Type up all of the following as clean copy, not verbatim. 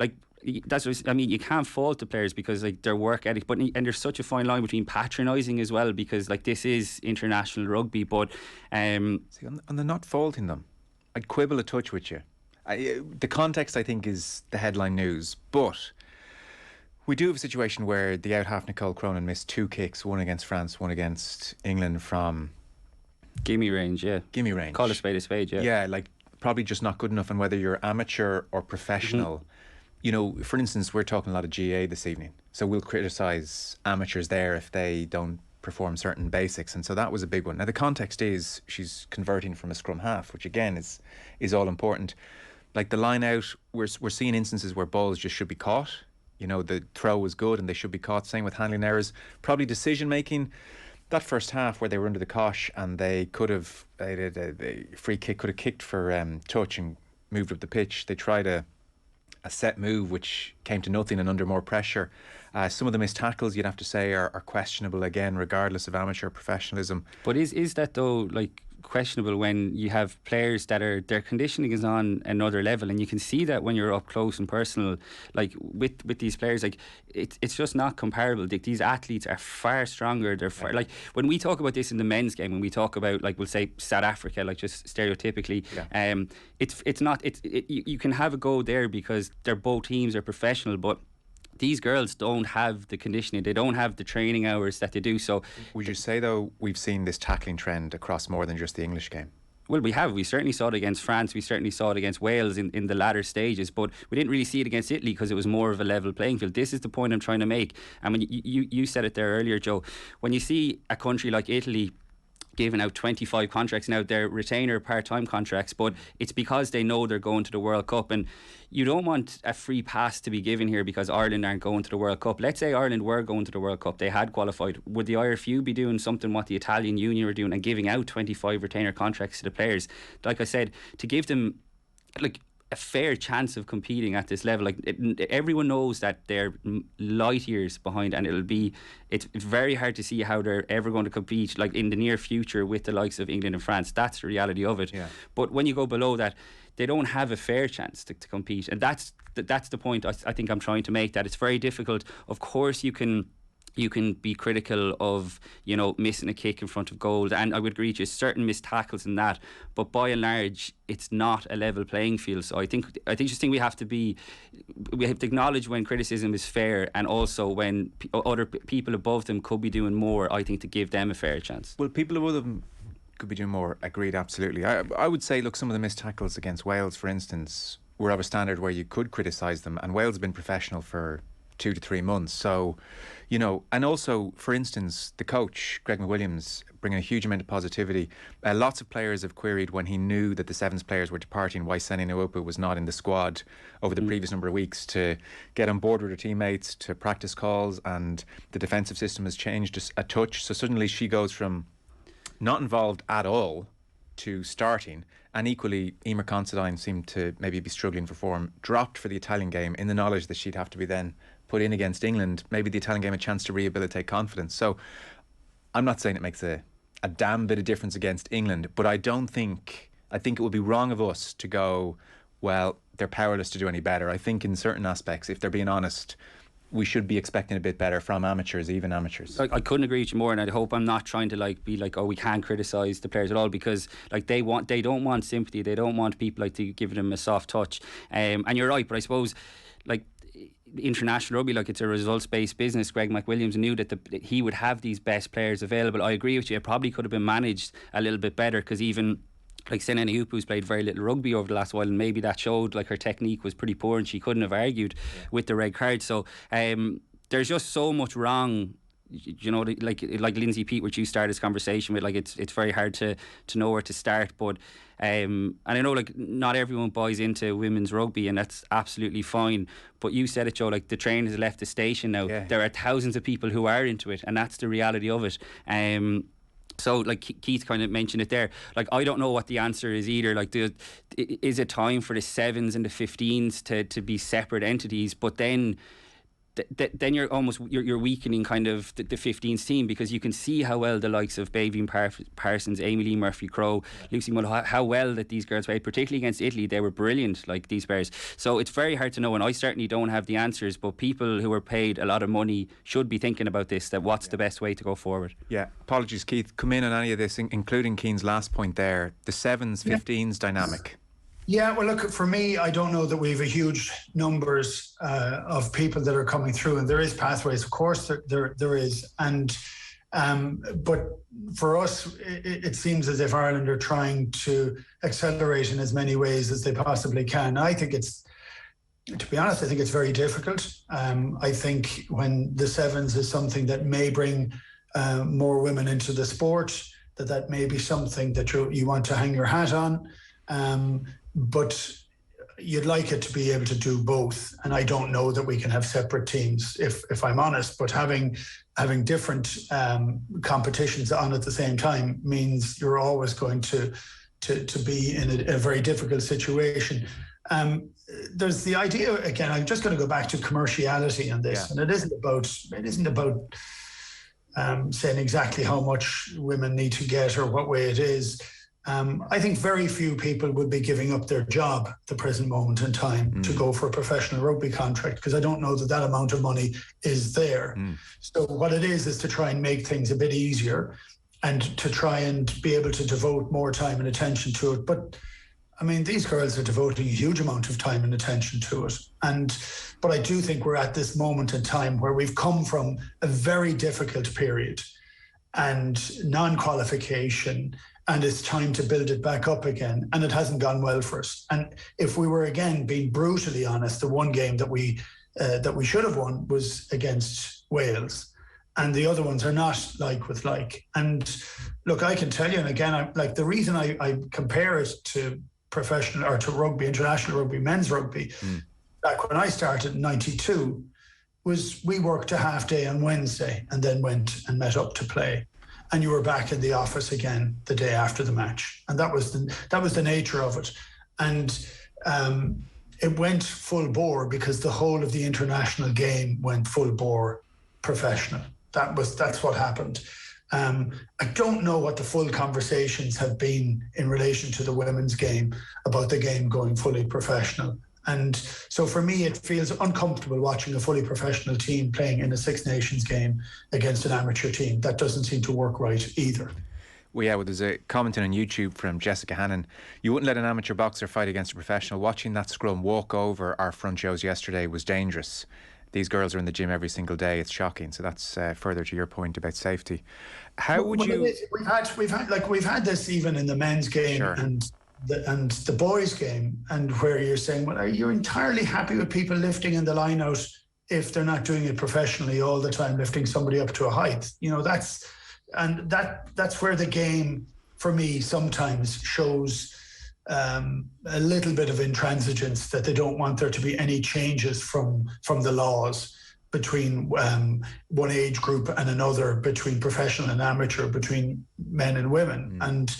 like, that's what I mean. You can't fault the players because like their work ethic, and there's such a fine line between patronising as well, because like this is international rugby. But see, on the not faulting them, I'd quibble a touch with you. The context, I think, is the headline news, but we do have a situation where the out half Nicole Cronin missed 2 kicks, one against France, one against England from gimme range, gimme range. Call a spade, yeah, like probably just not good enough. And whether you're amateur or professional. You know, for instance, we're talking a lot of GA this evening, so we'll criticise amateurs there if they don't perform certain basics, and so that was a big one. Now the context is she's converting from a scrum half, which again is all important. Like the line out, we're seeing instances where balls just should be caught. You know, the throw was good and they should be caught. Same with handling errors. Probably decision making. That first half where they were under the cosh and they could have the free kick could have kicked for touch and moved up the pitch. They tried a set move which came to nothing and under more pressure. Some of the missed tackles, you'd have to say, are questionable again, regardless of amateur professionalism. But is that though like questionable when you have players that their conditioning is on another level, and you can see that when you're up close and personal, like with these players, like it's just not comparable. These athletes are far stronger. They're far, like when we talk about this in the men's game, when we talk about, like, we'll say South Africa, like just stereotypically, it's not you can have a go there because they're both teams are professional, but these girls don't have the conditioning, they don't have the training hours that they do. So would you say though we've seen this tackling trend across more than just the English game? Well, we certainly saw it against France, we certainly saw it against Wales in the latter stages, but we didn't really see it against Italy because it was more of a level playing field. This is the point I'm trying to make. And when you said it there earlier, Joe, when you see a country like Italy giving out 25 contracts, now they're retainer part-time contracts, but it's because they know they're going to the World Cup, and you don't want a free pass to be given here because Ireland aren't going to the World Cup. Let's say Ireland were going to the World Cup, they had qualified. Would the IRFU be doing something what the Italian Union were doing and giving out 25 retainer contracts to the players? Like I said, to give them like a fair chance of competing at this level, like everyone knows that they're light years behind, and it's very hard to see how they're ever going to compete like in the near future with the likes of England and France. That's the reality of it. But when you go below that, they don't have a fair chance to compete, and that's the point I think I'm trying to make, that it's very difficult. Of course you can be critical of, you know, missing a kick in front of goal, and I would agree with you, certain missed tackles in that, but by and large it's not a level playing field. So I think we have to acknowledge when criticism is fair, and also when other people above them could be doing more, I think, to give them a fair chance. Well, people above them could be doing more, agreed, absolutely. I would say, look, some of the missed tackles against Wales, for instance, were of a standard where you could criticise them, and Wales have been professional for 2 to 3 months. So, you know, and also, for instance, the coach, Greg McWilliams, bringing a huge amount of positivity. Lots of players have queried when he knew that the Sevens players were departing why Sene Nwupa was not in the squad over the previous number of weeks to get on board with her teammates, to practice calls, and the defensive system has changed a touch. So suddenly she goes from not involved at all to starting. And equally, Emer Considine seemed to maybe be struggling for form, dropped for the Italian game in the knowledge that she'd have to be then put in against England. Maybe the Italian game a chance to rehabilitate confidence. So I'm not saying it makes a damn bit of difference against England, but I think it would be wrong of us to go, well, they're powerless to do any better. I think in certain aspects, if they're being honest, we should be expecting a bit better from amateurs, even amateurs. I couldn't agree with you more, and I hope I'm not trying to be like, oh, we can't criticise the players at all, because like they don't want sympathy, they don't want people like to give them a soft touch, and you're right. But I suppose like international rugby, like, it's a results-based business. Greg McWilliams knew that he would have these best players available. I agree with you, it probably could have been managed a little bit better, because even like Sene Nwupa, who's played very little rugby over the last while, and maybe that showed, like, her technique was pretty poor and she couldn't have argued with the red card. So there's just so much wrong, you know, like Lindsay Pete, which you started this conversation with, like, it's very hard to know where to start. But and I know, like, not everyone buys into women's rugby, and that's absolutely fine, but you said it, Joe, like, the train has left the station now. There are thousands of people who are into it, and that's the reality of it. So, like Keith kind of mentioned it there, like, I don't know what the answer is either. Like, is it time for the sevens and the 15s to be separate entities? But then then you're weakening kind of the 15s team, because you can see how well the likes of Baveen Parsons, Amy Lee Murphy-Crowe, Lucy Mulhall, how well that these girls played, particularly against Italy. They were brilliant, like these players. So it's very hard to know, and I certainly don't have the answers, but people who are paid a lot of money should be thinking about this, that what's the best way to go forward. Yeah, apologies Keith, come in on any of this, including Keane's last point there, the 7s, 15s dynamic. Yeah, well, look, for me, I don't know that we have a huge numbers of people that are coming through, and there is pathways, of course, there is, and but for us, it seems as if Ireland are trying to accelerate in as many ways as they possibly can. I think to be honest, I think it's very difficult. I think when the 7s is something that may bring more women into the sport, that may be something that you want to hang your hat on. But you'd like it to be able to do both, and I don't know that we can have separate teams, if I'm honest. But having different competitions on at the same time means you're always going to be in a very difficult situation. There's the idea, again, I'm just going to go back to commerciality on this, and it isn't about saying exactly how much women need to get or what way it is. I think very few people would be giving up their job at the present moment in time to go for a professional rugby contract, because I don't know that amount of money is there. So what it is to try and make things a bit easier and to try and be able to devote more time and attention to it. But I mean, these girls are devoting a huge amount of time and attention to it. But I do think we're at this moment in time where we've come from a very difficult period and non-qualification, and it's time to build it back up again, and it hasn't gone well for us. And if we were, again, being brutally honest, the one game that we should have won was against Wales, and the other ones are not like with like. And look, I can tell you, and again, the reason I compare it to professional or to rugby, international rugby, men's rugby, back when I started in '92, was we worked a half day on Wednesday and then went and met up to play. And you were back in the office again the day after the match. And that was the nature of it. And it went full bore because the whole of the international game went full bore professional. That's what happened. I don't know what the full conversations have been in relation to the women's game about the game going fully professional. And so for me, it feels uncomfortable watching a fully professional team playing in a Six Nations game against an amateur team. That doesn't seem to work right either. Well, yeah, there's a comment on YouTube from Jessica Hannon. You wouldn't let an amateur boxer fight against a professional. Watching that scrum walk over our front rows yesterday was dangerous. These girls are in the gym every single day. It's shocking. So that's further to your point about safety. How would you? We've had this even in the men's game. Sure. And the boys' game, and where you're saying, well, are you entirely happy with people lifting in the line out if they're not doing it professionally all the time, lifting somebody up to a height? That's where the game, for me, sometimes shows a little bit of intransigence, that they don't want there to be any changes from the laws between one age group and another, between professional and amateur, between men and women. And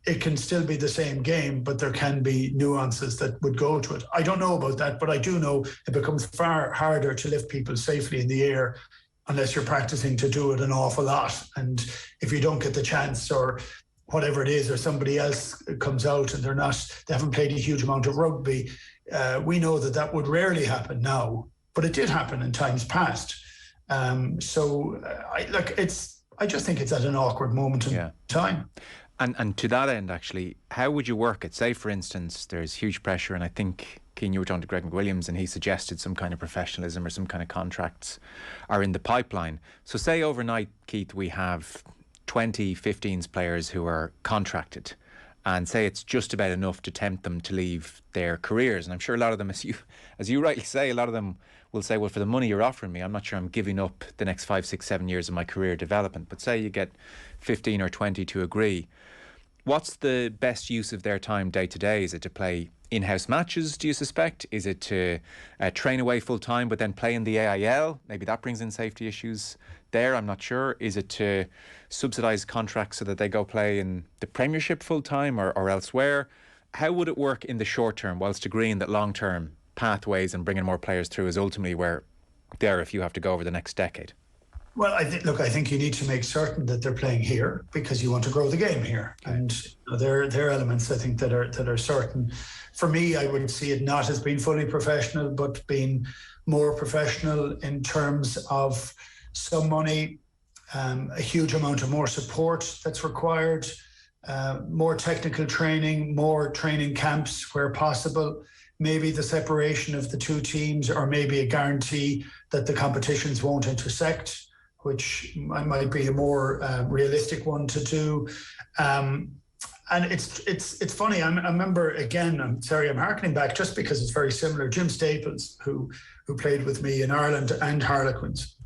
it can still be the same game, but there can be nuances that would go to it. I don't know about that, but I do know it becomes far harder to lift people safely in the air unless you're practicing to do it an awful lot. And if you don't get the chance, or whatever it is, or somebody else comes out and they haven't played a huge amount of rugby, we know that would rarely happen now, but it did happen in times past. I just think it's at an awkward moment in time. And to that end, actually, how would you work it? Say, for instance, there's huge pressure, and I think, Keane, you were talking to Greg McWilliams, and he suggested some kind of professionalism or some kind of contracts are in the pipeline. So say overnight, Keith, we have 20 15s players who are contracted, and say it's just about enough to tempt them to leave their careers. And I'm sure a lot of them, as you rightly say, a lot of them will say, well, for the money you're offering me, I'm not sure I'm giving up the next 5, 6, 7 years of my career development. But say you get 15 or 20 to agree. What's the best use of their time day to day? Is it to play in-house matches, do you suspect? Is it to train away full time but then play in the AIL? Maybe that brings in safety issues there, I'm not sure. Is it to subsidise contracts so that they go play in the Premiership full time or elsewhere? How would it work in the short term, whilst agreeing that long term pathways and bringing more players through is ultimately where there if you have to go over the next decade? Well, I think you need to make certain that they're playing here because you want to grow the game here, and there are elements I think that are certain. For me, I would see it not as being fully professional, but being more professional in terms of some money, a huge amount of more support that's required, more technical training, more training camps where possible. Maybe the separation of the two teams, or maybe a guarantee that the competitions won't intersect, which might be a more realistic one to do. And it's funny. I remember, again, I'm harkening back just because it's very similar. Jim Staples, who played with me in Ireland and Harlequins,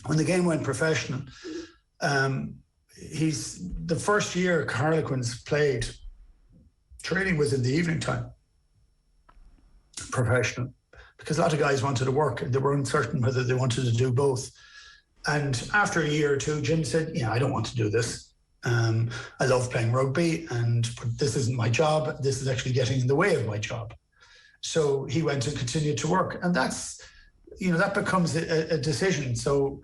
when the game went professional, he's the first year Harlequins played, training was in the evening time, professional, because a lot of guys wanted to work and they were uncertain whether they wanted to do both. And after a year or two, Jim said, I don't want to do this. I love playing rugby, but this isn't my job. This is actually getting in the way of my job. So he went and continued to work. And that's, that becomes a decision. So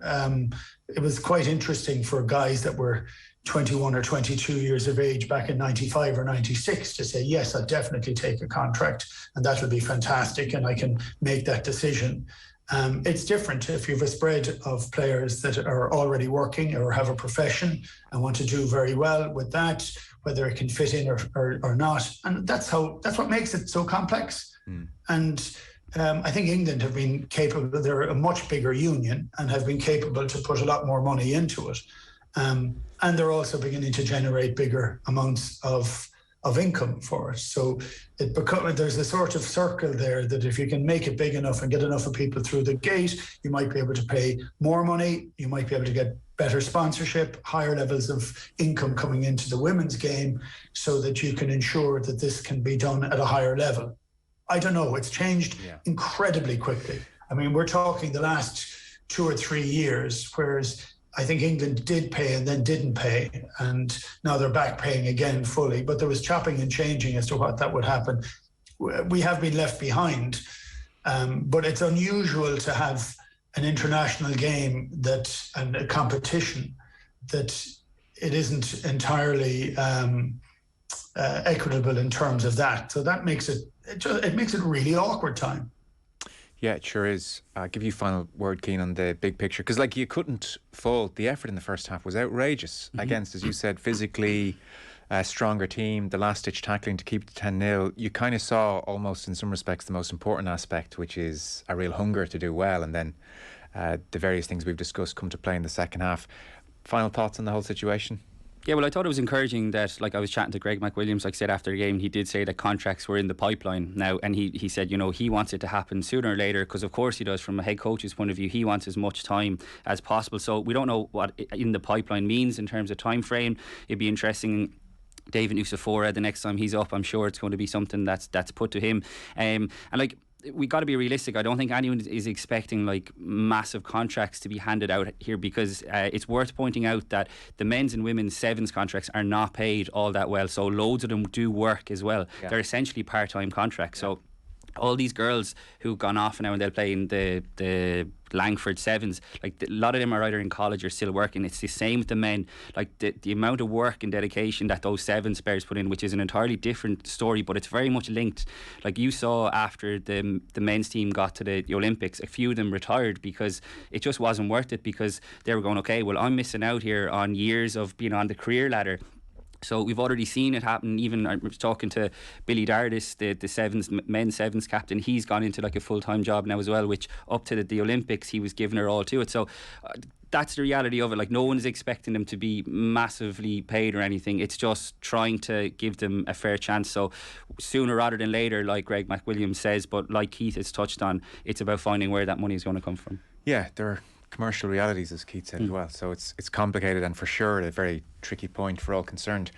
it was quite interesting for guys that were 21 or 22 years of age back in 95 or 96 to say, yes, I'll definitely take a contract and that will be fantastic and I can make that decision. It's different if you have a spread of players that are already working or have a profession and want to do very well with that, whether it can fit in or not. And that's what makes it so complex. And I think England have been capable. They're a much bigger union and have been capable to put a lot more money into it. And they're also beginning to generate bigger amounts of income for it. So there's a sort of circle there that if you can make it big enough and get enough of people through the gate, you might be able to pay more money. You might be able to get better sponsorship, higher levels of income coming into the women's game so that you can ensure that this can be done at a higher level. I don't know. It's changed incredibly quickly. I mean, we're talking the last 2 or 3 years, whereas I think England did pay and then didn't pay, and now they're back paying again fully. But there was chopping and changing as to what that would happen. We have been left behind, but it's unusual to have an international game and a competition that it isn't entirely equitable in terms of that. So that makes it really awkward time. Yeah, it sure is. I'll give you final word, Keane, on the big picture. Because, you couldn't fault the effort in the first half was outrageous against, as you said, physically a stronger team, the last-ditch tackling to keep it 10-0. You kind of saw, almost in some respects, the most important aspect, which is a real hunger to do well. And then the various things we've discussed come to play in the second half. Final thoughts on the whole situation? Yeah, well, I thought it was encouraging that, I was chatting to Greg McWilliams, like I said, after the game, he did say that contracts were in the pipeline now, and he said, he wants it to happen sooner or later, because of course he does. From a head coach's point of view, he wants as much time as possible. So we don't know what in the pipeline means in terms of time frame. It'd be interesting. David Nusafora, the next time he's up, I'm sure it's going to be something that's put to him. We got to be realistic. I don't think anyone is expecting massive contracts to be handed out here, because it's worth pointing out that the men's and women's sevens contracts are not paid all that well. So loads of them do work as well. Yeah. They're essentially part-time contracts. Yeah. So all these girls who've gone off now and they'll play in the Langford Sevens, a lot of them are either in college or still working. It's the same with the men. The amount of work and dedication that those sevens players put in, which is an entirely different story, but it's very much linked. You saw after the men's team got to the Olympics, a few of them retired because it just wasn't worth it, because they were going, okay, well, I'm missing out here on years of being on the career ladder. So we've already seen it happen. Even I was talking to Billy Dardis, the men's sevens captain. He's gone into a full-time job now as well, which up to the Olympics he was giving her all to it. So that's the reality of it. No one is expecting them to be massively paid or anything. It's just trying to give them a fair chance. So sooner rather than later, like Greg McWilliams says, but like Keith has touched on, it's about finding where that money is going to come from. Yeah, there are commercial realities, as Keith said as well. So it's complicated and for sure a very tricky point for all concerned.